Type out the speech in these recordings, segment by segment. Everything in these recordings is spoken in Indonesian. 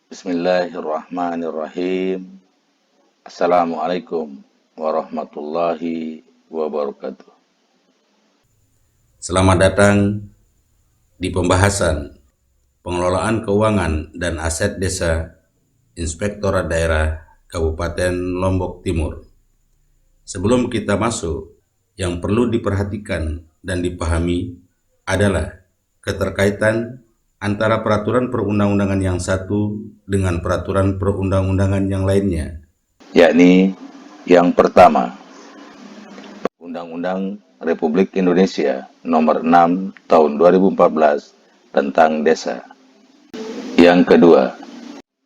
Bismillahirrahmanirrahim. Assalamualaikum warahmatullahi wabarakatuh. Selamat datang di pembahasan pengelolaan keuangan dan aset desa Inspektorat Daerah Kabupaten Lombok Timur. Sebelum kita masuk, yang perlu diperhatikan dan dipahami adalah keterkaitan antara peraturan perundang-undangan yang satu dengan peraturan perundang-undangan yang lainnya. Yakni yang pertama, Undang-Undang Republik Indonesia Nomor 6 Tahun 2014 tentang Desa. Yang kedua,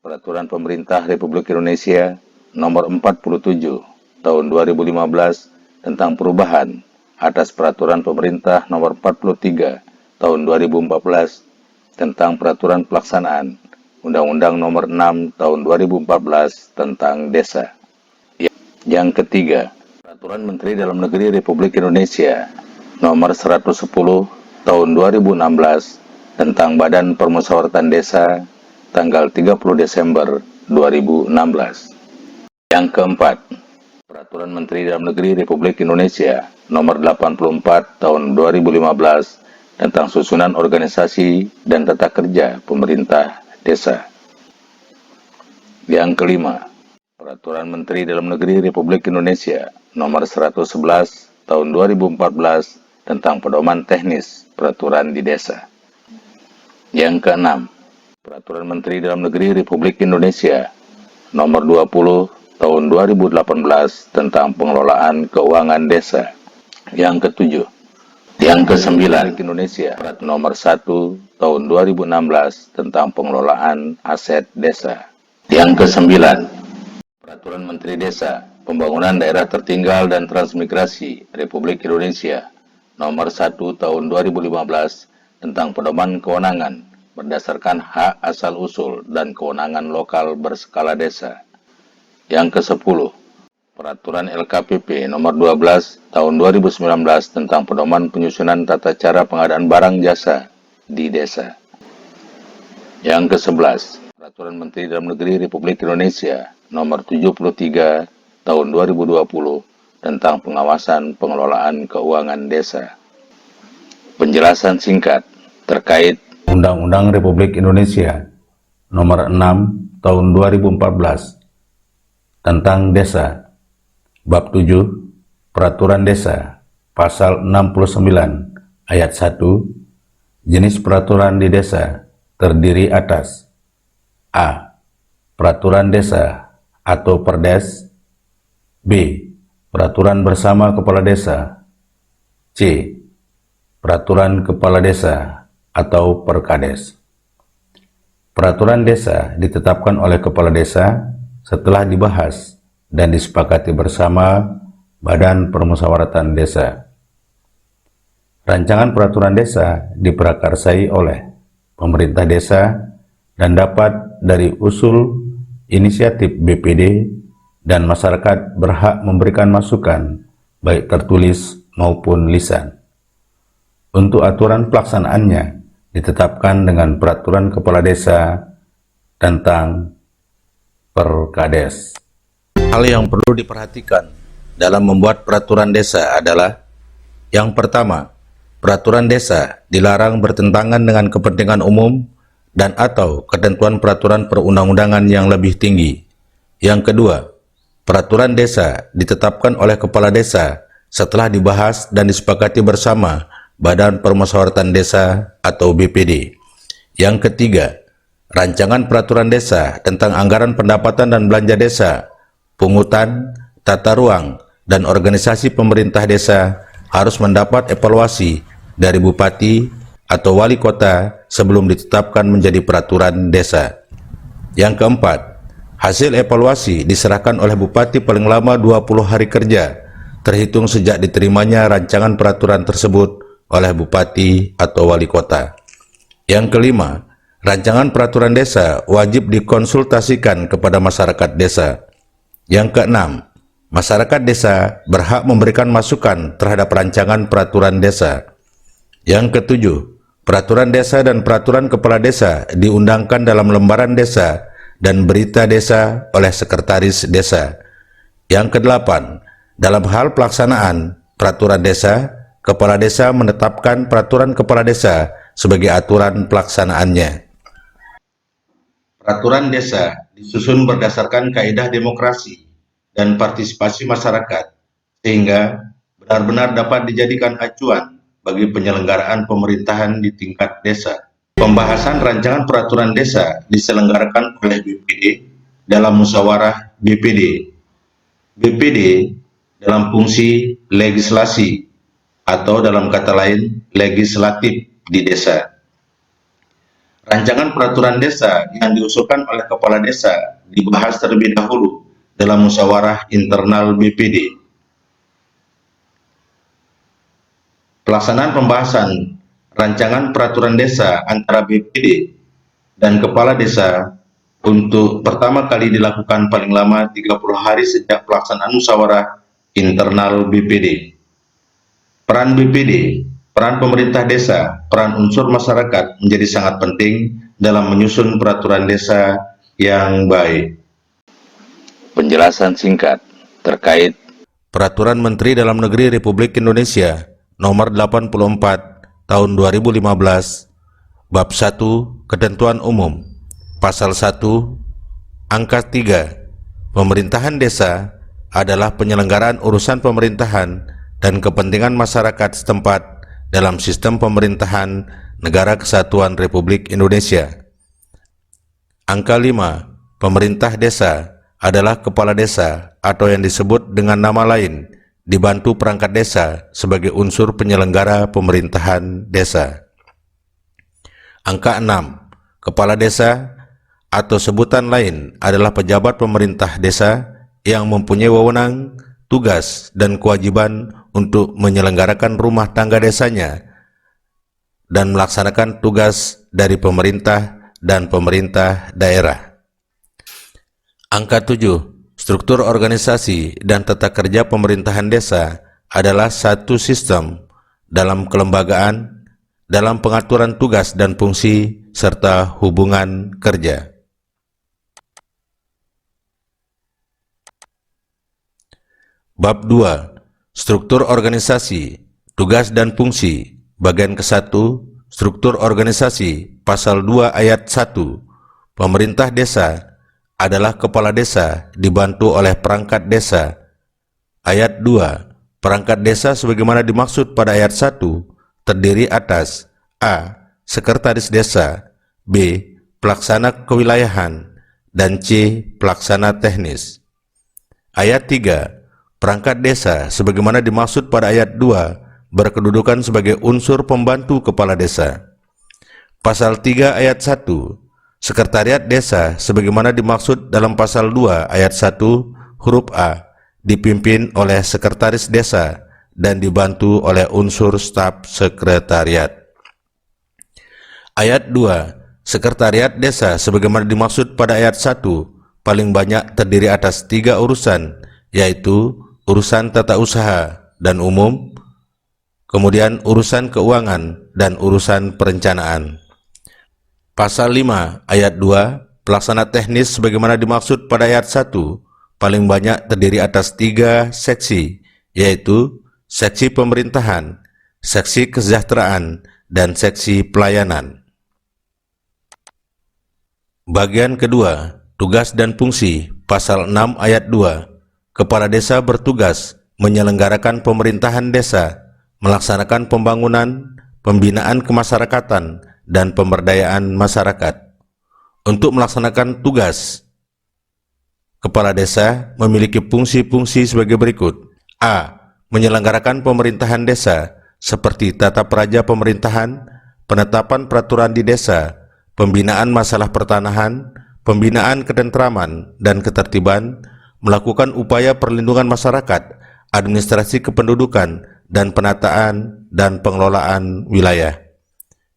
Peraturan Pemerintah Republik Indonesia Nomor 47 Tahun 2015 tentang perubahan atas Peraturan Pemerintah Nomor 43 Tahun 2014 tentang Peraturan Pelaksanaan Undang-Undang Nomor 6 Tahun 2014 tentang Desa. Yang ketiga, Peraturan Menteri Dalam Negeri Republik Indonesia Nomor 110 Tahun 2016 tentang Badan Permusyawaratan Desa tanggal 30 Desember 2016. Yang keempat, Peraturan Menteri Dalam Negeri Republik Indonesia Nomor 84 Tahun 2015 tentang susunan organisasi dan tata kerja pemerintah desa. Yang kelima, Peraturan Menteri Dalam Negeri Republik Indonesia Nomor 111 Tahun 2014 tentang pedoman teknis peraturan di desa. Yang keenam, Peraturan Menteri Dalam Negeri Republik Indonesia Nomor 20 Tahun 2018 tentang pengelolaan keuangan desa. Yang ketujuh, yang kesembilan, Indonesia Nomor 1 Tahun 2016 tentang pengelolaan aset desa. Yang kesembilan, Peraturan Menteri Desa, Pembangunan Daerah Tertinggal dan Transmigrasi Republik Indonesia Nomor 1 Tahun 2015 tentang pedoman kewenangan berdasarkan hak asal-usul dan kewenangan lokal berskala desa. Yang ke-10, Peraturan LKPP Nomor 12 Tahun 2019 tentang pedoman penyusunan tata cara pengadaan barang jasa di desa. Yang ke-11, Peraturan Menteri Dalam Negeri Republik Indonesia Nomor 73 Tahun 2020 tentang pengawasan pengelolaan keuangan desa. Penjelasan singkat terkait Undang-Undang Republik Indonesia Nomor 6 Tahun 2014 tentang Desa. Bab 7, Peraturan Desa, Pasal 69, Ayat 1, jenis peraturan di desa terdiri atas A. Peraturan Desa atau Perdes. B. Peraturan bersama Kepala Desa. C. Peraturan Kepala Desa atau Perkades. Peraturan desa ditetapkan oleh Kepala Desa setelah dibahas dan disepakati bersama Badan Permusyawaratan Desa. Rancangan peraturan desa diprakarsai oleh pemerintah desa dan dapat dari usul inisiatif BPD, dan masyarakat berhak memberikan masukan baik tertulis maupun lisan. Untuk aturan pelaksanaannya ditetapkan dengan Peraturan Kepala Desa tentang Perkades. Hal yang perlu diperhatikan dalam membuat peraturan desa adalah: yang pertama, peraturan desa dilarang bertentangan dengan kepentingan umum dan atau ketentuan peraturan perundang-undangan yang lebih tinggi. Yang kedua, peraturan desa ditetapkan oleh Kepala Desa setelah dibahas dan disepakati bersama Badan Permusyawaratan Desa atau BPD. Yang ketiga, rancangan peraturan desa tentang anggaran pendapatan dan belanja desa, pungutan, tata ruang, dan organisasi pemerintah desa harus mendapat evaluasi dari Bupati atau Wali Kota sebelum ditetapkan menjadi peraturan desa. Yang keempat, hasil evaluasi diserahkan oleh Bupati paling lama 20 hari kerja terhitung sejak diterimanya rancangan peraturan tersebut oleh Bupati atau Wali Kota. Yang kelima, rancangan peraturan desa wajib dikonsultasikan kepada masyarakat desa. Yang keenam, Masyarakat desa berhak memberikan masukan terhadap rancangan peraturan desa. Yang ketujuh, peraturan desa dan peraturan kepala desa diundangkan dalam lembaran desa dan berita desa oleh sekretaris desa. Yang kedelapan, dalam hal pelaksanaan peraturan desa, kepala desa menetapkan peraturan kepala desa sebagai aturan pelaksanaannya. Peraturan desa disusun berdasarkan kaidah demokrasi dan partisipasi masyarakat, sehingga benar-benar dapat dijadikan acuan bagi penyelenggaraan pemerintahan di tingkat desa. Pembahasan rancangan peraturan desa diselenggarakan oleh BPD dalam musyawarah BPD. BPD dalam fungsi legislasi atau dalam kata lain legislatif di desa. Rancangan peraturan desa yang diusulkan oleh kepala desa dibahas terlebih dahulu dalam musyawarah internal BPD. Pelaksanaan pembahasan rancangan peraturan desa antara BPD dan kepala desa untuk pertama kali dilakukan paling lama 30 hari sejak pelaksanaan musyawarah internal BPD. Peran BPD, peran pemerintah desa, peran unsur masyarakat menjadi sangat penting dalam menyusun peraturan desa yang baik. Penjelasan singkat terkait Peraturan Menteri Dalam Negeri Republik Indonesia Nomor 84 Tahun 2015 Bab 1 Ketentuan Umum Pasal 1 Angka 3 Pemerintahan desa adalah penyelenggaraan urusan pemerintahan dan kepentingan masyarakat setempat dalam sistem pemerintahan Negara Kesatuan Republik Indonesia. Angka 5 Pemerintah desa adalah kepala desa atau yang disebut dengan nama lain dibantu perangkat desa sebagai unsur penyelenggara pemerintahan desa. Angka 6. Kepala desa atau sebutan lain adalah pejabat pemerintah desa yang mempunyai wewenang, tugas, dan kewajiban untuk menyelenggarakan rumah tangga desanya dan melaksanakan tugas dari pemerintah dan pemerintah daerah. Angka 7. Struktur organisasi dan tata kerja pemerintahan desa adalah satu sistem dalam kelembagaan, dalam pengaturan tugas dan fungsi, serta hubungan kerja. Bab 2. Struktur organisasi, tugas dan fungsi, bagian ke-1, struktur organisasi, pasal 2 ayat 1, pemerintah desa adalah kepala desa dibantu oleh perangkat desa. Ayat 2, perangkat desa sebagaimana dimaksud pada ayat 1 terdiri atas A. Sekretaris desa, B. Pelaksana kewilayahan, dan C. Pelaksana teknis. Ayat 3, perangkat desa sebagaimana dimaksud pada ayat 2 berkedudukan sebagai unsur pembantu kepala desa. Pasal 3 ayat 1, sekretariat desa sebagaimana dimaksud dalam pasal 2 ayat 1 huruf A dipimpin oleh sekretaris desa dan dibantu oleh unsur staf sekretariat. Ayat 2, sekretariat desa sebagaimana dimaksud pada ayat 1 paling banyak terdiri atas 3 urusan, yaitu urusan tata usaha dan umum, kemudian urusan keuangan dan urusan perencanaan. Pasal 5 ayat 2, pelaksana teknis sebagaimana dimaksud pada ayat 1 paling banyak terdiri atas 3 seksi, yaitu seksi pemerintahan, seksi kesejahteraan, dan seksi pelayanan. Bagian kedua, tugas dan fungsi, pasal 6 ayat 2, kepala desa bertugas menyelenggarakan pemerintahan desa, melaksanakan pembangunan, pembinaan kemasyarakatan, dan pemberdayaan masyarakat. Untuk melaksanakan tugas, kepala desa memiliki fungsi-fungsi sebagai berikut. A. Menyelenggarakan pemerintahan desa seperti tata praja pemerintahan, penetapan peraturan di desa, pembinaan masalah pertanahan, pembinaan ketentraman dan ketertiban, melakukan upaya perlindungan masyarakat, administrasi kependudukan, dan penataan dan pengelolaan wilayah.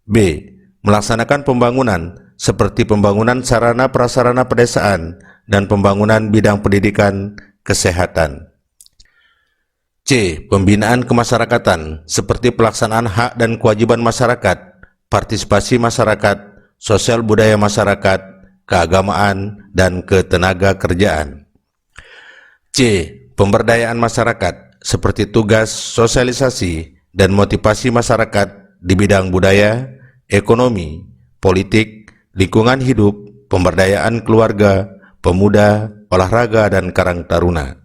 B. Melaksanakan pembangunan seperti pembangunan sarana prasarana pedesaan dan pembangunan bidang pendidikan, kesehatan. C. Pembinaan kemasyarakatan seperti pelaksanaan hak dan kewajiban masyarakat, partisipasi masyarakat, sosial budaya masyarakat, keagamaan, dan ketenaga kerjaan. C. Pemberdayaan masyarakat seperti tugas sosialisasi dan motivasi masyarakat di bidang budaya, ekonomi, politik, lingkungan hidup, pemberdayaan keluarga, pemuda, olahraga, dan karang taruna.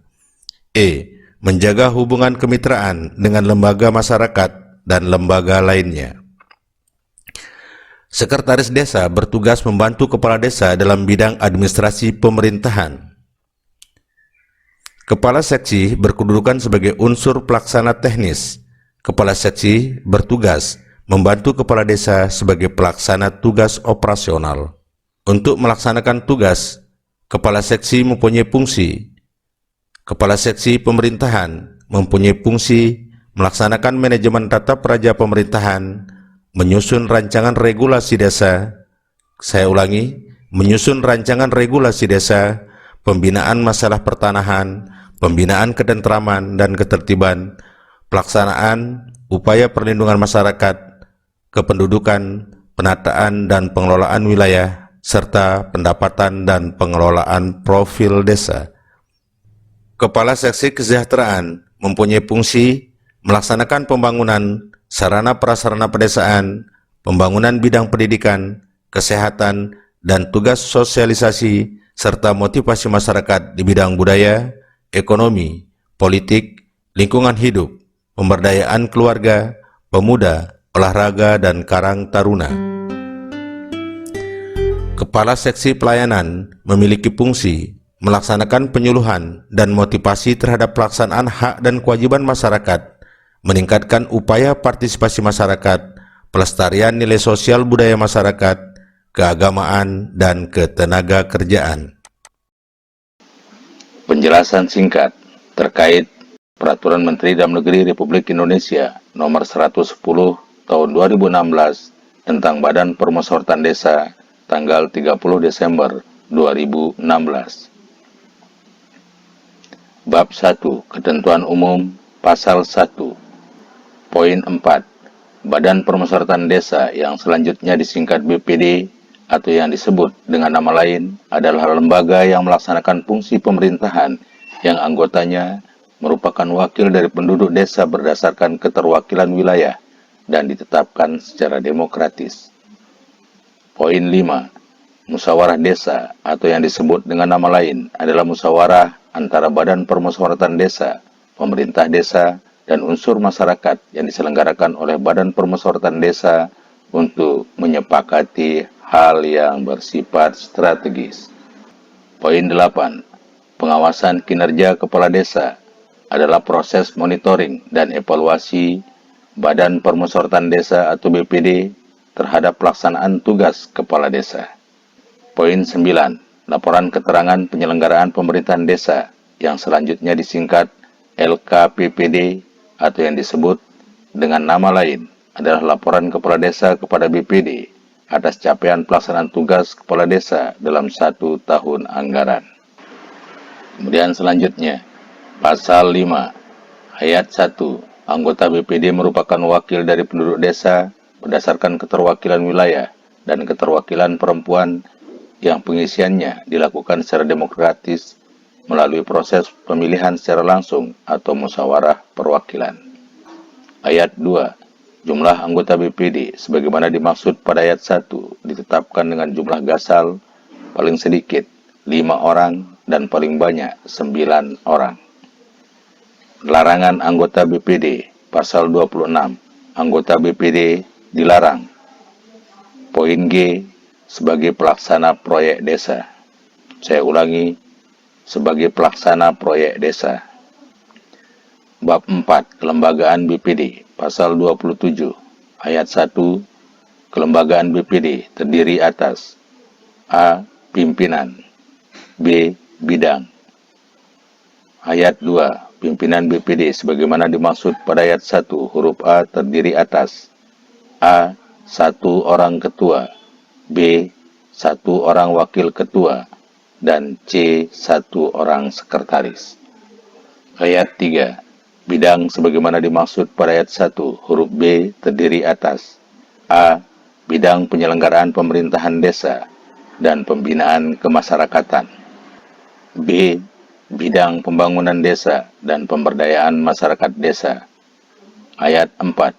E. Menjaga hubungan kemitraan dengan lembaga masyarakat dan lembaga lainnya. Sekretaris Desa bertugas membantu Kepala Desa dalam bidang administrasi pemerintahan. Kepala Seksi berkedudukan sebagai unsur pelaksana teknis. Kepala Seksi bertugas membantu Kepala Desa sebagai pelaksana tugas operasional. Untuk melaksanakan tugas, Kepala Seksi mempunyai fungsi. Kepala Seksi Pemerintahan mempunyai fungsi melaksanakan manajemen tata praja pemerintahan, menyusun rancangan regulasi desa, menyusun rancangan regulasi desa, pembinaan masalah pertanahan, pembinaan ketentraman dan ketertiban, pelaksanaan upaya perlindungan masyarakat, kependudukan, penataan dan pengelolaan wilayah, serta pendapatan dan pengelolaan profil desa. Kepala Seksi Kesejahteraan mempunyai fungsi melaksanakan pembangunan sarana prasarana pedesaan, pembangunan bidang pendidikan, kesehatan, dan tugas sosialisasi serta motivasi masyarakat di bidang budaya, ekonomi, politik, lingkungan hidup, pemberdayaan keluarga, pemuda, olahraga, dan karang taruna. Kepala Seksi Pelayanan memiliki fungsi melaksanakan penyuluhan dan motivasi terhadap pelaksanaan hak dan kewajiban masyarakat, meningkatkan upaya partisipasi masyarakat, pelestarian nilai sosial budaya masyarakat, keagamaan, dan ketenaga kerjaan. Penjelasan singkat terkait Peraturan Menteri Dalam Negeri Republik Indonesia Nomor 110 Tahun 2016 tentang Badan Permusyawaratan Desa tanggal 30 Desember 2016. Bab 1. Ketentuan Umum Pasal 1. Poin 4. Badan Permusyawaratan Desa yang selanjutnya disingkat BPD atau yang disebut dengan nama lain adalah lembaga yang melaksanakan fungsi pemerintahan yang anggotanya merupakan wakil dari penduduk desa berdasarkan keterwakilan wilayah dan ditetapkan secara demokratis. Poin 5. Musyawarah desa atau yang disebut dengan nama lain adalah musyawarah antara Badan Permusyawaratan Desa, pemerintah desa, dan unsur masyarakat yang diselenggarakan oleh Badan Permusyawaratan Desa untuk menyepakati hal yang bersifat strategis. Poin 8. Pengawasan kinerja kepala desa adalah proses monitoring dan evaluasi Badan Permusyawaratan Desa atau BPD terhadap pelaksanaan tugas kepala desa. Poin 9. Laporan keterangan penyelenggaraan pemerintahan desa yang selanjutnya disingkat LKPPD atau yang disebut dengan nama lain adalah laporan kepala desa kepada BPD atas capaian pelaksanaan tugas kepala desa dalam 1 tahun anggaran. Kemudian selanjutnya, Pasal 5, Ayat 1, anggota BPD merupakan wakil dari penduduk desa berdasarkan keterwakilan wilayah dan keterwakilan perempuan yang pengisiannya dilakukan secara demokratis melalui proses pemilihan secara langsung atau musyawarah perwakilan. Ayat 2. Jumlah anggota BPD sebagaimana dimaksud pada ayat 1 ditetapkan dengan jumlah gasal paling sedikit 5 orang dan paling banyak 9 orang. Larangan anggota BPD Pasal 26. Anggota BPD dilarang. Poin G. Sebagai pelaksana proyek desa. Saya ulangi, sebagai pelaksana proyek desa. Bab 4. Kelembagaan BPD. Pasal 27. Ayat 1. Kelembagaan BPD terdiri atas A. Pimpinan, B. Bidang. Ayat 2. Pimpinan BPD sebagaimana dimaksud pada ayat 1 huruf A terdiri atas A. 1 orang ketua, B. 1 orang wakil ketua, dan C. 1 orang sekretaris. Ayat 3. Bidang sebagaimana dimaksud pada ayat 1, huruf B terdiri atas A. Bidang penyelenggaraan pemerintahan desa dan pembinaan kemasyarakatan. B. Bidang pembangunan desa dan pemberdayaan masyarakat desa. Ayat 4.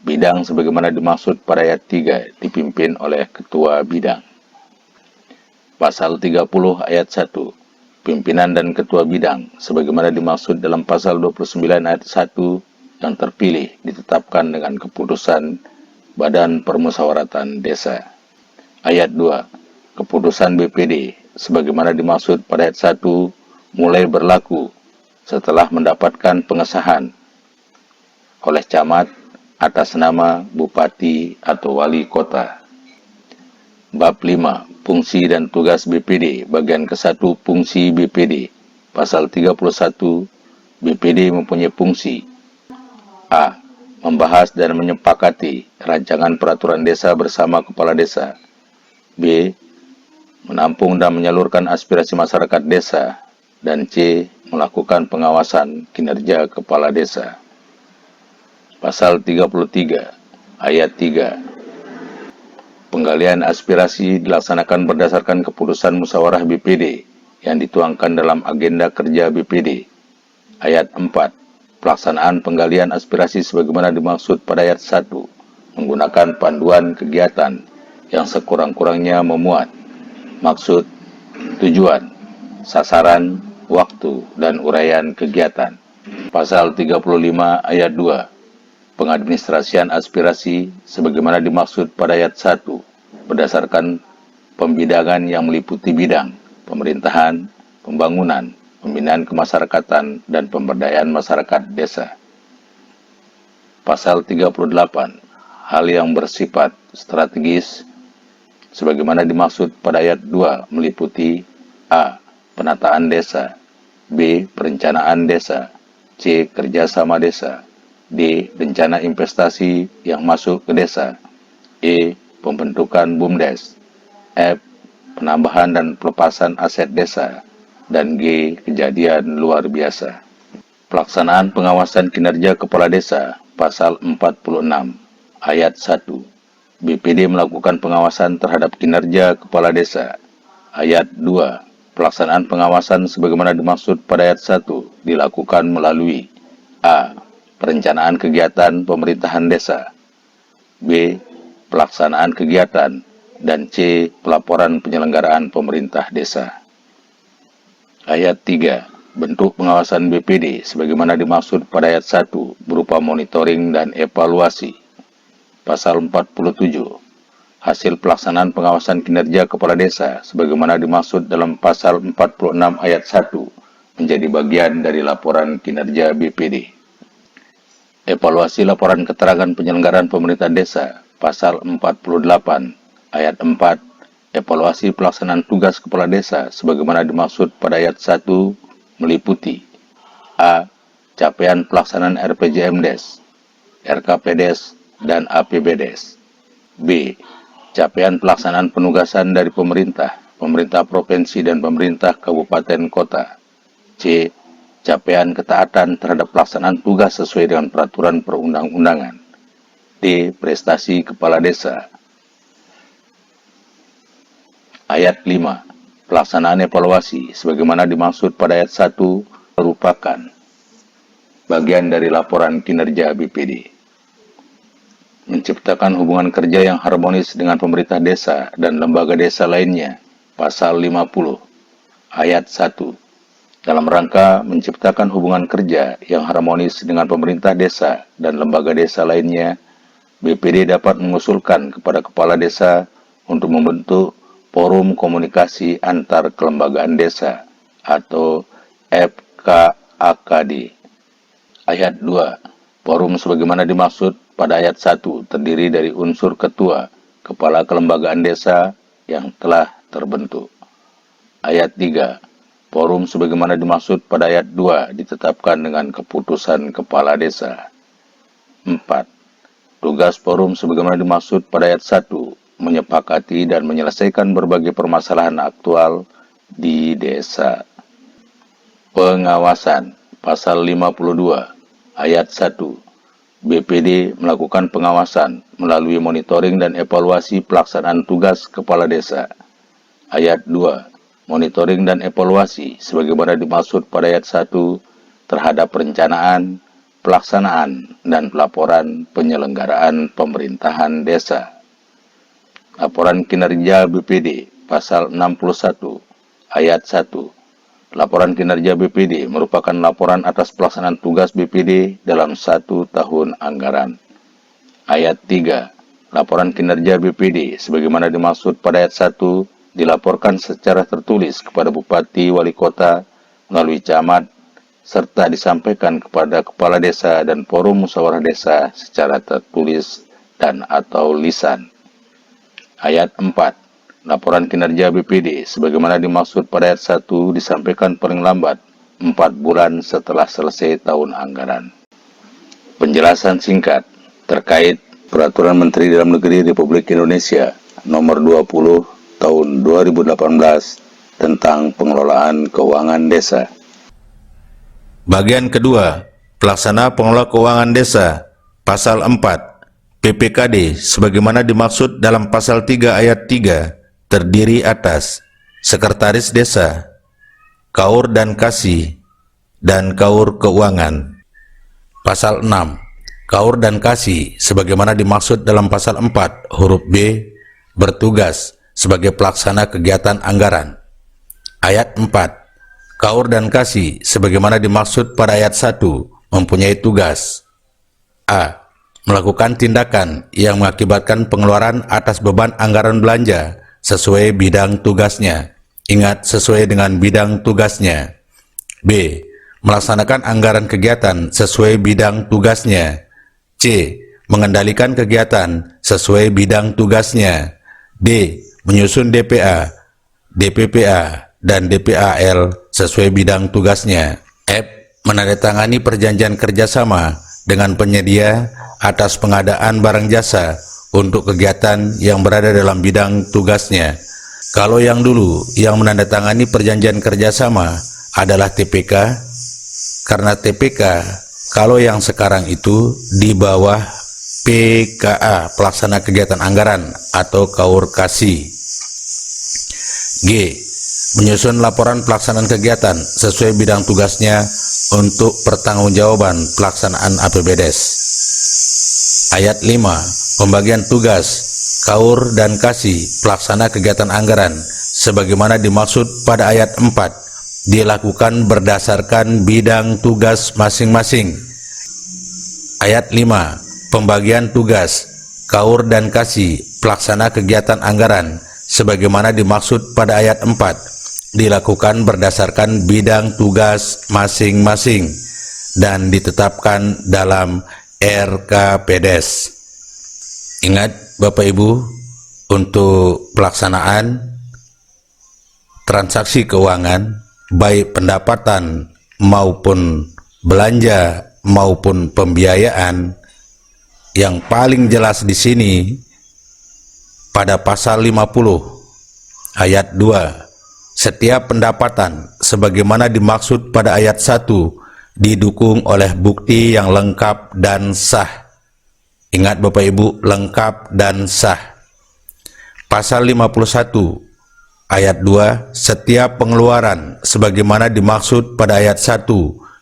Bidang sebagaimana dimaksud pada ayat 3 dipimpin oleh ketua bidang. Pasal 30 ayat 1. Pimpinan dan ketua bidang sebagaimana dimaksud dalam pasal 29 ayat 1 yang terpilih ditetapkan dengan keputusan Badan Permusyawaratan Desa. Ayat 2. Keputusan BPD sebagaimana dimaksud pada ayat 1 mulai berlaku setelah mendapatkan pengesahan oleh camat atas nama bupati atau wali kota. Bab 5. Fungsi dan tugas BPD, bagian ke-1, fungsi BPD. Pasal 31, BPD mempunyai fungsi A. Membahas dan menyepakati rancangan peraturan desa bersama kepala desa. B. Menampung dan menyalurkan aspirasi masyarakat desa. Dan C. Melakukan pengawasan kinerja kepala desa. Pasal 33, ayat 3. Penggalian aspirasi dilaksanakan berdasarkan keputusan musyawarah BPD yang dituangkan dalam agenda kerja BPD. Ayat 4. Pelaksanaan penggalian aspirasi sebagaimana dimaksud pada ayat 1 menggunakan panduan kegiatan yang sekurang-kurangnya memuat maksud, tujuan, sasaran, waktu, dan uraian kegiatan. Pasal 35 ayat 2. Pengadministrasian aspirasi sebagaimana dimaksud pada ayat 1 berdasarkan pembidangan yang meliputi bidang pemerintahan, pembangunan, pembinaan kemasyarakatan, dan pemberdayaan masyarakat desa. Pasal 38. Hal yang bersifat strategis sebagaimana dimaksud pada ayat 2 meliputi A. Penataan desa, B. Perencanaan desa, C. Kerjasama desa, D. Rencana investasi yang masuk ke desa, E. Pembentukan BUMDes, F. Penambahan dan pelepasan aset desa, dan G. Kejadian luar biasa. Pelaksanaan pengawasan kinerja kepala desa, pasal 46, ayat 1. BPD melakukan pengawasan terhadap kinerja kepala desa. Ayat 2. Pelaksanaan pengawasan sebagaimana dimaksud pada ayat 1 dilakukan melalui A. Perencanaan kegiatan pemerintahan desa, B. Pelaksanaan kegiatan, dan C. Pelaporan penyelenggaraan pemerintah desa. Ayat 3. Bentuk pengawasan BPD sebagaimana dimaksud pada ayat 1 berupa monitoring dan evaluasi. Pasal 47. Hasil pelaksanaan pengawasan kinerja kepala desa sebagaimana dimaksud dalam pasal 46 ayat 1 menjadi bagian dari laporan kinerja BPD. Evaluasi laporan keterangan penyelenggaraan pemerintah desa, pasal 48, ayat 4, evaluasi pelaksanaan tugas kepala desa sebagaimana dimaksud pada ayat 1 meliputi A. Capaian pelaksanaan RPJMdes, RKPdes, dan APBdes. B. Capaian pelaksanaan penugasan dari pemerintah provinsi dan pemerintah kabupaten kota. C. Capaian ketaatan terhadap pelaksanaan tugas sesuai dengan peraturan perundang-undangan. D. Prestasi kepala desa. Ayat 5. Pelaksanaan evaluasi sebagaimana dimaksud pada ayat 1 merupakan bagian dari laporan kinerja BPD. Menciptakan hubungan kerja yang harmonis dengan pemerintah desa dan lembaga desa lainnya. Pasal 50. Ayat 1. Dalam rangka menciptakan hubungan kerja yang harmonis dengan pemerintah desa dan lembaga desa lainnya, BPD dapat mengusulkan kepada kepala desa untuk membentuk Forum Komunikasi Antar Kelembagaan Desa atau FKAKD. Ayat 2. Forum sebagaimana dimaksud pada ayat 1 terdiri dari unsur ketua, kepala kelembagaan desa yang telah terbentuk. Ayat 3. Forum sebagaimana dimaksud pada ayat 2 ditetapkan dengan keputusan kepala desa. 4. Tugas forum sebagaimana dimaksud pada ayat 1 menyepakati dan menyelesaikan berbagai permasalahan aktual di desa. Pengawasan, pasal 52, Ayat 1. BPD melakukan pengawasan melalui monitoring dan evaluasi pelaksanaan tugas kepala desa. Ayat 2. Monitoring dan evaluasi sebagaimana dimaksud pada ayat 1 terhadap perencanaan, pelaksanaan, dan pelaporan penyelenggaraan pemerintahan desa. Laporan kinerja BPD, Pasal 61, Ayat 1. Laporan kinerja BPD merupakan laporan atas pelaksanaan tugas BPD dalam 1 tahun anggaran. Ayat 3. Laporan kinerja BPD sebagaimana dimaksud pada ayat 1 dilaporkan secara tertulis kepada Bupati, Wali Kota, melalui camat, serta disampaikan kepada Kepala Desa dan Forum Musyawarah Desa secara tertulis dan atau lisan. Ayat 4. Laporan kinerja BPD sebagaimana dimaksud pada ayat 1 disampaikan paling lambat 4 bulan setelah selesai tahun anggaran. Penjelasan singkat terkait Peraturan Menteri Dalam Negeri Republik Indonesia Nomor 20 Tahun 2018 tentang pengelolaan keuangan desa. Bagian kedua, Pelaksana Pengelola Keuangan Desa, Pasal 4, PPKD sebagaimana dimaksud dalam Pasal 3 Ayat 3 terdiri atas Sekretaris Desa, Kaur dan Kasih, dan Kaur Keuangan. Pasal 6, Kaur dan Kasih sebagaimana dimaksud dalam Pasal 4 huruf B bertugas sebagai pelaksana kegiatan anggaran. Ayat 4, Kaur dan Kasih sebagaimana dimaksud pada ayat 1 mempunyai tugas A. Melakukan tindakan yang mengakibatkan pengeluaran atas beban anggaran belanja sesuai bidang tugasnya. Ingat, sesuai dengan bidang tugasnya. B. Melaksanakan anggaran kegiatan sesuai bidang tugasnya. C. Mengendalikan kegiatan sesuai bidang tugasnya. D. Menyusun DPA, DPPA, dan DPAL sesuai bidang tugasnya. F. Menandatangani perjanjian kerjasama dengan penyedia atas pengadaan barang jasa untuk kegiatan yang berada dalam bidang tugasnya. Kalau yang dulu yang menandatangani perjanjian kerjasama adalah TPK, karena TPK, kalau yang sekarang itu di bawah PKA, Pelaksana Kegiatan Anggaran atau Kaur Kasih. G. Menyusun laporan pelaksanaan kegiatan sesuai bidang tugasnya untuk pertanggungjawaban pelaksanaan APBDes. Ayat 5. Pembagian tugas Kaur dan Kasih pelaksana kegiatan anggaran sebagaimana dimaksud pada ayat 4 dilakukan berdasarkan bidang tugas masing-masing. Ayat 5. Pembagian tugas Kaur dan Kasih pelaksana kegiatan anggaran sebagaimana dimaksud pada ayat 4 dilakukan berdasarkan bidang tugas masing-masing dan ditetapkan dalam RKPDes. Ingat Bapak Ibu, untuk pelaksanaan transaksi keuangan baik pendapatan maupun belanja maupun pembiayaan, yang paling jelas di sini pada pasal 50 ayat 2, setiap pendapatan sebagaimana dimaksud pada ayat 1 didukung oleh bukti yang lengkap dan sah. Ingat Bapak Ibu, lengkap dan sah. Pasal 51 ayat 2, setiap pengeluaran sebagaimana dimaksud pada ayat 1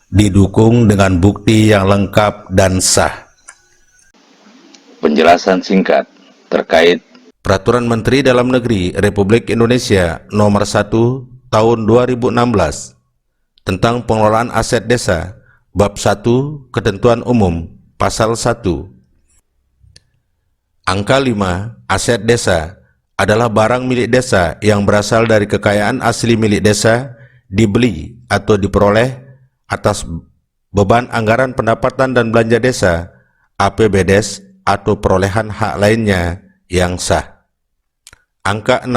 didukung dengan bukti yang lengkap dan sah. Penjelasan singkat terkait Peraturan Menteri Dalam Negeri Republik Indonesia Nomor 1 Tahun 2016 tentang pengelolaan aset desa, Bab 1, Ketentuan Umum, Pasal 1. Angka 5, aset desa adalah barang milik desa yang berasal dari kekayaan asli milik desa, dibeli atau diperoleh atas beban anggaran pendapatan dan belanja desa, APBDes, atau perolehan hak lainnya yang sah. Angka 6,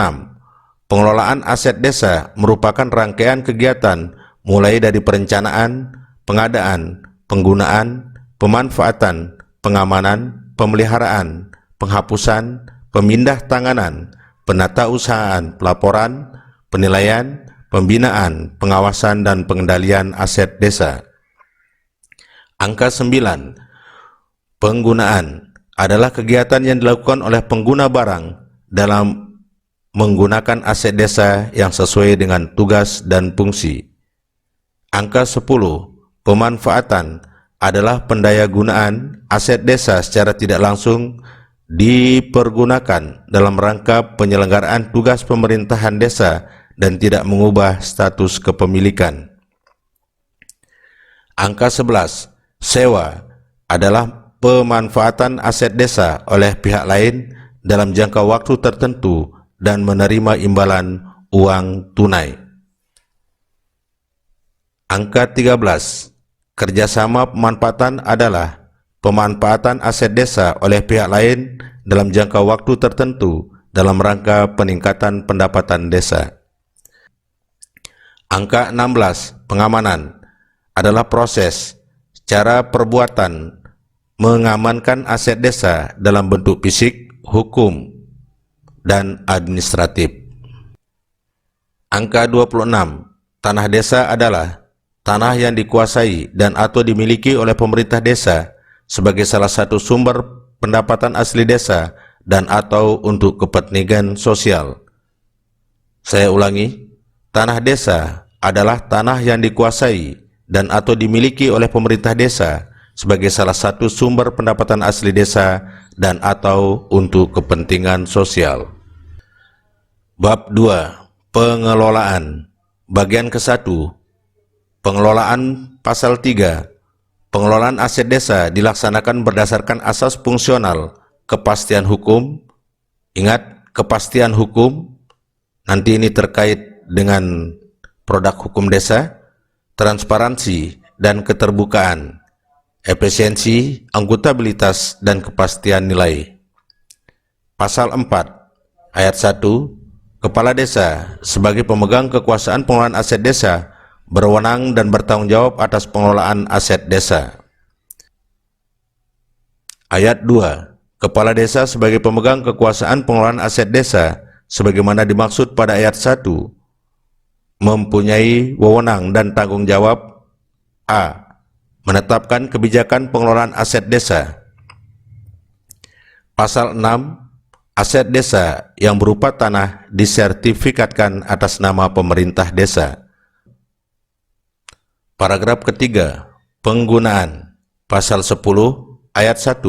pengelolaan aset desa merupakan rangkaian kegiatan mulai dari perencanaan, pengadaan, penggunaan, pemanfaatan, pengamanan, pemeliharaan, penghapusan, pemindah tanganan, penatausahaan, pelaporan, penilaian, pembinaan, pengawasan, dan pengendalian aset desa. Angka 9. Penggunaan adalah kegiatan yang dilakukan oleh pengguna barang dalam menggunakan aset desa yang sesuai dengan tugas dan fungsi. Angka 10. Pemanfaatan adalah pendayagunaan aset desa secara tidak langsung dipergunakan dalam rangka penyelenggaraan tugas pemerintahan desa dan tidak mengubah status kepemilikan. Angka 11. Sewa adalah pemanfaatan aset desa oleh pihak lain dalam jangka waktu tertentu dan menerima imbalan uang tunai. Angka 13. Kerjasama pemanfaatan adalah pemanfaatan aset desa oleh pihak lain dalam jangka waktu tertentu dalam rangka peningkatan pendapatan desa. Angka 16. Pengamanan adalah proses, cara perbuatan mengamankan aset desa dalam bentuk fisik, hukum, dan administratif. Angka 26. Tanah desa adalah tanah yang dikuasai dan atau dimiliki oleh pemerintah desa sebagai salah satu sumber pendapatan asli desa dan atau untuk kepentingan sosial. Saya ulangi, tanah desa adalah tanah yang dikuasai dan atau dimiliki oleh pemerintah desa sebagai salah satu sumber pendapatan asli desa dan atau untuk kepentingan sosial. Bab 2. Pengelolaan. Bagian ke-1. Pengelolaan. Pasal 3. Pengelolaan aset desa dilaksanakan berdasarkan asas fungsional, kepastian hukum. Ingat, kepastian hukum. Nanti ini terkait dengan produk hukum desa, transparansi dan keterbukaan, efisiensi, akuntabilitas, dan kepastian nilai. Pasal 4, ayat 1, Kepala Desa sebagai pemegang kekuasaan pengelolaan aset desa berwenang dan bertanggung jawab atas pengelolaan aset desa. Ayat 2, Kepala Desa sebagai pemegang kekuasaan pengelolaan aset desa sebagaimana dimaksud pada ayat 1 mempunyai wewenang dan tanggung jawab: A. Menetapkan kebijakan pengelolaan aset desa. Pasal 6. Aset desa yang berupa tanah disertifikatkan atas nama pemerintah desa. Paragraf ketiga. Penggunaan. Pasal 10 ayat 1.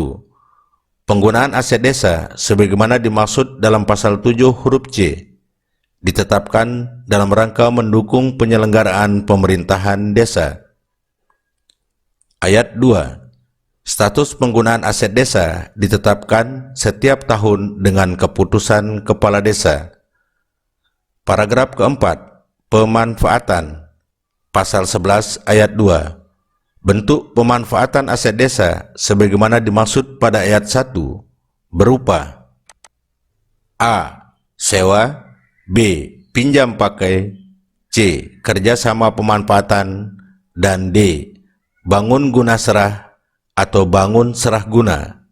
Penggunaan aset desa sebagaimana dimaksud dalam pasal 7 huruf C ditetapkan dalam rangka mendukung penyelenggaraan pemerintahan desa. Ayat 2. Status penggunaan aset desa ditetapkan setiap tahun dengan keputusan kepala desa. Paragraf keempat. Pemanfaatan. Pasal 11 ayat 2. Bentuk pemanfaatan aset desa sebagaimana dimaksud pada ayat 1 berupa: A. Sewa. B. Pinjam pakai. C. Kerjasama pemanfaatan. Dan D. Bangun guna serah atau bangun serah guna.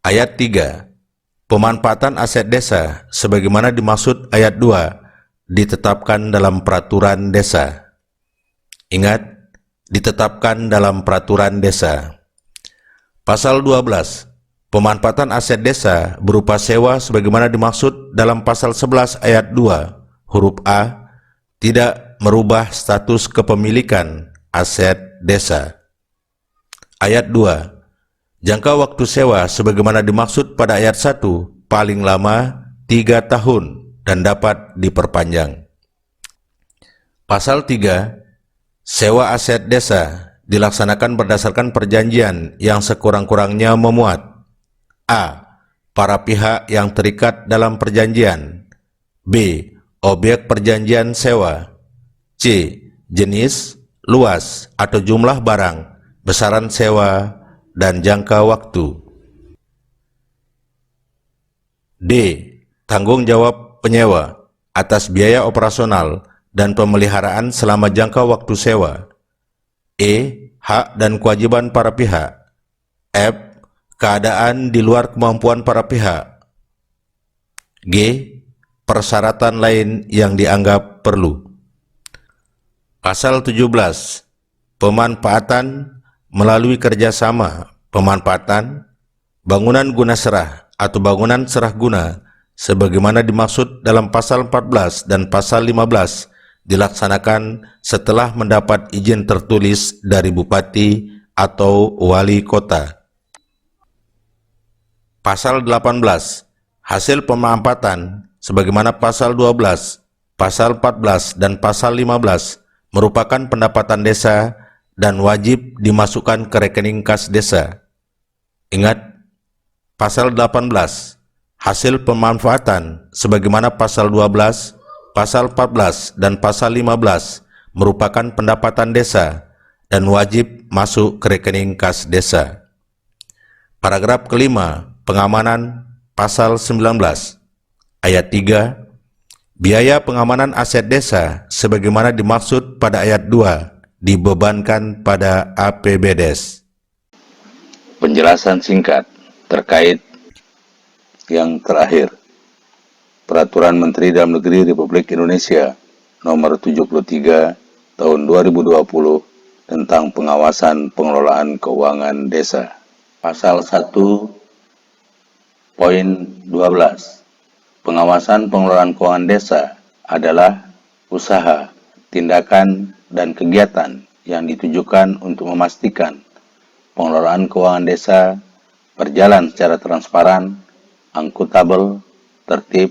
Ayat 3. Pemanfaatan aset desa sebagaimana dimaksud ayat 2 ditetapkan dalam peraturan desa. Ingat, ditetapkan dalam peraturan desa. Pasal 12. Pemanfaatan aset desa berupa sewa sebagaimana dimaksud dalam pasal 11 ayat 2 huruf A tidak merubah status kepemilikan aset desa. Ayat 2. Jangka waktu sewa sebagaimana dimaksud pada ayat 1 paling lama 3 tahun dan dapat diperpanjang. Pasal 3. Sewa aset desa dilaksanakan berdasarkan perjanjian yang sekurang-kurangnya memuat: A. Para pihak yang terikat dalam perjanjian. B. Objek perjanjian sewa. C. Jenis, luas, atau jumlah barang, besaran sewa, dan jangka waktu. D. Tanggung jawab penyewa atas biaya operasional dan pemeliharaan selama jangka waktu sewa. E. Hak dan kewajiban para pihak. F. Keadaan di luar kemampuan para pihak. G. Persyaratan lain yang dianggap perlu. Pasal 17. Pemanfaatan melalui kerjasama, pemanfaatan, bangunan guna serah atau bangunan serah guna sebagaimana dimaksud dalam pasal 14 dan pasal 15 dilaksanakan setelah mendapat izin tertulis dari Bupati atau Wali Kota. Pasal 18. Hasil pemanfaatan sebagaimana pasal 12, pasal 14 dan pasal 15 merupakan pendapatan desa dan wajib dimasukkan ke rekening kas desa. Ingat, pasal 18, hasil pemanfaatan sebagaimana pasal 12, pasal 14 dan pasal 15 merupakan pendapatan desa dan wajib masuk ke rekening kas desa. Paragraf kelima, pengamanan pasal 19 ayat 3, biaya pengamanan aset desa sebagaimana dimaksud pada ayat 2 dibebankan pada APBDes. Penjelasan singkat terkait yang terakhir. Peraturan Menteri Dalam Negeri Republik Indonesia Nomor 73 Tahun 2020 tentang pengawasan pengelolaan keuangan desa. Pasal 1.12. Pengawasan pengelolaan keuangan desa adalah usaha, tindakan, dan kegiatan yang ditujukan untuk memastikan pengelolaan keuangan desa berjalan secara transparan, akuntabel, tertib,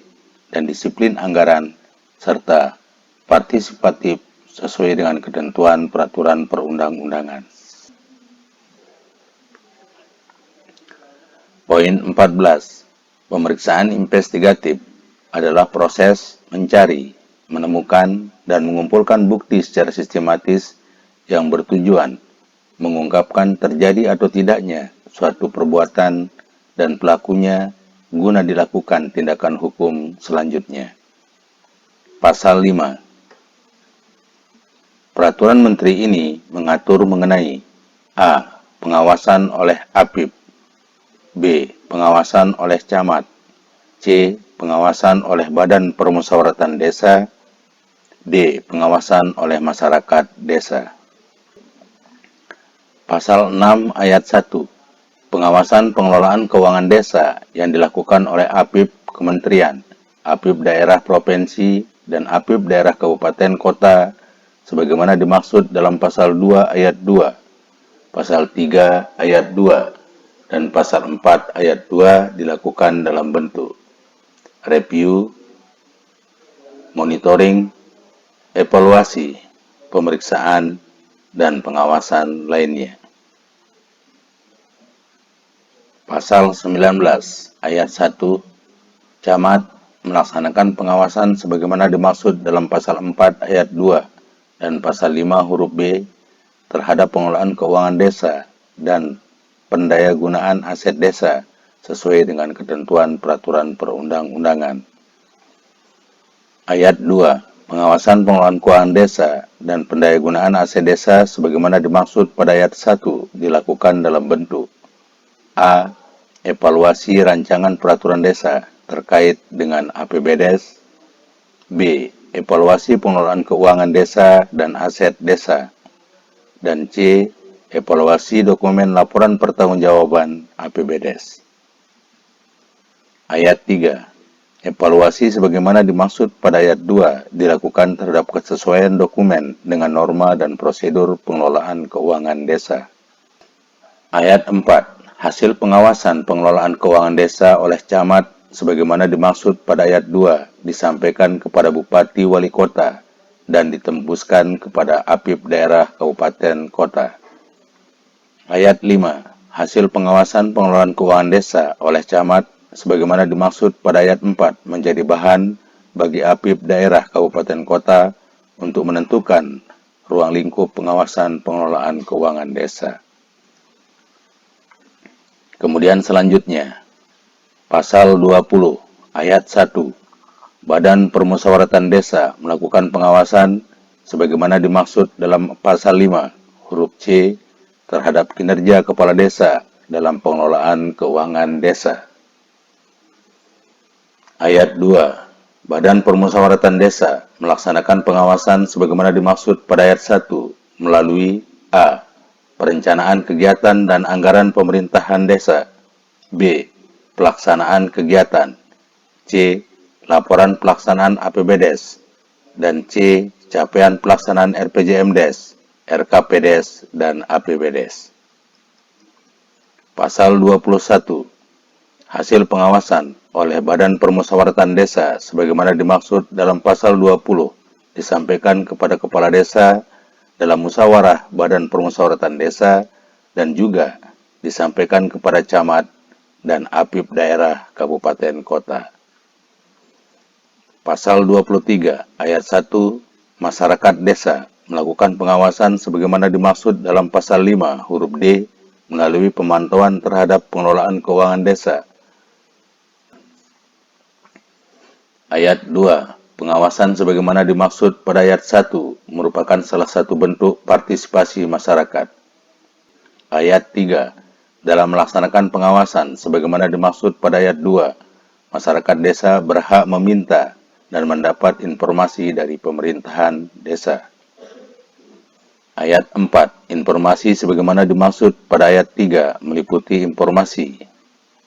dan disiplin anggaran, serta partisipatif sesuai dengan ketentuan peraturan perundang-undangan. Poin 14. Pemeriksaan investigatif adalah proses mencari, menemukan, dan mengumpulkan bukti secara sistematis yang bertujuan mengungkapkan terjadi atau tidaknya suatu perbuatan dan pelakunya guna dilakukan tindakan hukum selanjutnya. Pasal 5. Peraturan Menteri ini mengatur mengenai A. Pengawasan oleh APIP, B. Pengawasan oleh camat, C. Pengawasan oleh Badan Permusyawaratan Desa, D. Pengawasan oleh masyarakat desa. Pasal 6 ayat 1. Pengawasan pengelolaan keuangan desa yang dilakukan oleh APIP Kementerian, APIP Daerah Provinsi, dan APIP Daerah Kabupaten Kota sebagaimana dimaksud dalam Pasal 2 ayat 2, Pasal 3 ayat 2, dan Pasal 4 ayat 2 dilakukan dalam bentuk review, monitoring, evaluasi, pemeriksaan, dan pengawasan lainnya. Pasal 19 ayat 1, camat melaksanakan pengawasan sebagaimana dimaksud dalam Pasal 4 ayat 2 dan Pasal 5 huruf B terhadap pengelolaan keuangan desa dan pendayagunaan aset desa sesuai dengan ketentuan peraturan perundang-undangan. Ayat 2. Pengawasan pengelolaan keuangan desa dan pendayagunaan aset desa sebagaimana dimaksud pada ayat 1 dilakukan dalam bentuk A. Evaluasi rancangan peraturan desa terkait dengan APBDes, B. Evaluasi pengelolaan keuangan desa dan aset desa, dan C. Evaluasi dokumen laporan pertanggungjawaban APBDes. Ayat 3. Evaluasi sebagaimana dimaksud pada ayat 2 dilakukan terhadap kesesuaian dokumen dengan norma dan prosedur pengelolaan keuangan desa. Ayat 4. Hasil pengawasan pengelolaan keuangan desa oleh camat sebagaimana dimaksud pada ayat 2 disampaikan kepada Bupati Wali Kota dan ditembuskan kepada APIP Daerah Kabupaten Kota. Ayat 5. Hasil pengawasan pengelolaan keuangan desa oleh camat sebagaimana dimaksud pada ayat 4 menjadi bahan bagi APIP Daerah Kabupaten Kota untuk menentukan ruang lingkup pengawasan pengelolaan keuangan desa. Kemudian selanjutnya, Pasal 20 ayat 1. Badan Permusyawaratan Desa melakukan pengawasan sebagaimana dimaksud dalam Pasal 5 huruf C terhadap kinerja kepala desa dalam pengelolaan keuangan desa. Ayat 2. Badan Permusyawaratan Desa melaksanakan pengawasan sebagaimana dimaksud pada ayat 1 melalui A. perencanaan kegiatan dan anggaran pemerintahan desa. B. Pelaksanaan kegiatan. C. Laporan pelaksanaan APBDes. Dan C. Capaian pelaksanaan RPJMDes, RKPDes, dan APBDes. Pasal 21. Hasil pengawasan oleh Badan Permusyawaratan Desa sebagaimana dimaksud dalam pasal 20 disampaikan kepada Kepala Desa dalam musyawarah Badan Permusyawaratan Desa dan juga disampaikan kepada camat dan apip daerah kabupaten kota. Pasal 23 ayat 1 masyarakat desa melakukan pengawasan sebagaimana dimaksud dalam pasal 5 huruf D melalui pemantauan terhadap pengelolaan keuangan desa. Ayat 2. Pengawasan sebagaimana dimaksud pada ayat 1 merupakan salah satu bentuk partisipasi masyarakat. Ayat 3. Dalam melaksanakan pengawasan sebagaimana dimaksud pada ayat 2, masyarakat desa berhak meminta dan mendapat informasi dari pemerintahan desa. Ayat 4. Informasi sebagaimana dimaksud pada ayat 3 meliputi informasi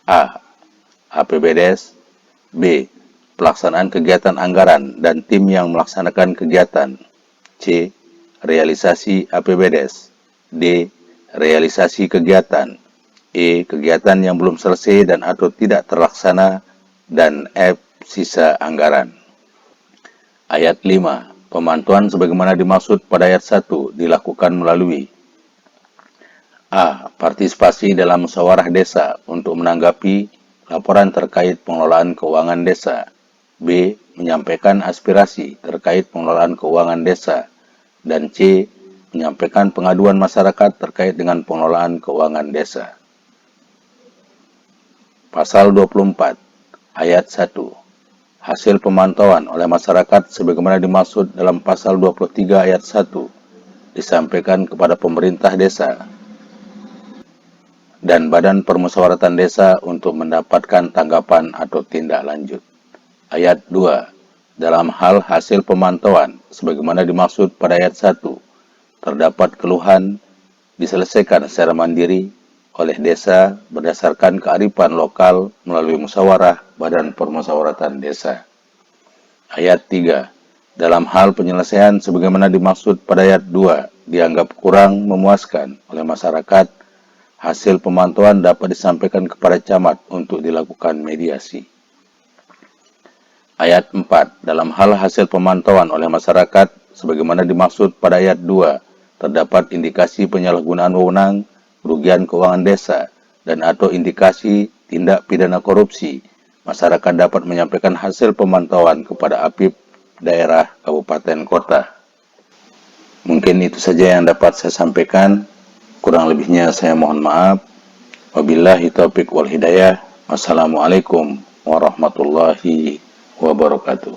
A. APBDes. B. Pelaksanaan kegiatan anggaran dan tim yang melaksanakan kegiatan. C. Realisasi APBDes. D. Realisasi kegiatan. E. Kegiatan yang belum selesai dan atau tidak terlaksana. Dan F. Sisa anggaran. Ayat 5. Pemantauan sebagaimana dimaksud pada ayat 1 dilakukan melalui A. Partisipasi dalam musyawarah desa untuk menanggapi laporan terkait pengelolaan keuangan desa. B. Menyampaikan aspirasi terkait pengelolaan keuangan desa. Dan C. Menyampaikan pengaduan masyarakat terkait dengan pengelolaan keuangan desa. Pasal 24 ayat 1. Hasil pemantauan oleh masyarakat sebagaimana dimaksud dalam pasal 23 ayat 1 disampaikan kepada pemerintah desa dan Badan Permusyawaratan Desa untuk mendapatkan tanggapan atau tindak lanjut. Ayat 2. Dalam hal hasil pemantauan sebagaimana dimaksud pada ayat 1, terdapat keluhan diselesaikan secara mandiri oleh desa berdasarkan kearifan lokal melalui musyawarah Badan Permusyawaratan Desa. Ayat 3. Dalam hal penyelesaian sebagaimana dimaksud pada ayat 2 dianggap kurang memuaskan oleh masyarakat, hasil pemantauan dapat disampaikan kepada camat untuk dilakukan mediasi. Ayat 4. Dalam hal hasil pemantauan oleh masyarakat sebagaimana dimaksud pada ayat 2 terdapat indikasi penyalahgunaan wewenang, kerugian keuangan desa, dan atau indikasi tindak pidana korupsi, masyarakat dapat menyampaikan hasil pemantauan kepada apip daerah kabupaten kota. Mungkin itu saja yang dapat saya sampaikan. Kurang lebihnya saya mohon maaf. Wabillahi taufiq wal hidayah. Wassalamualaikum warahmatullahi wabarakatuh.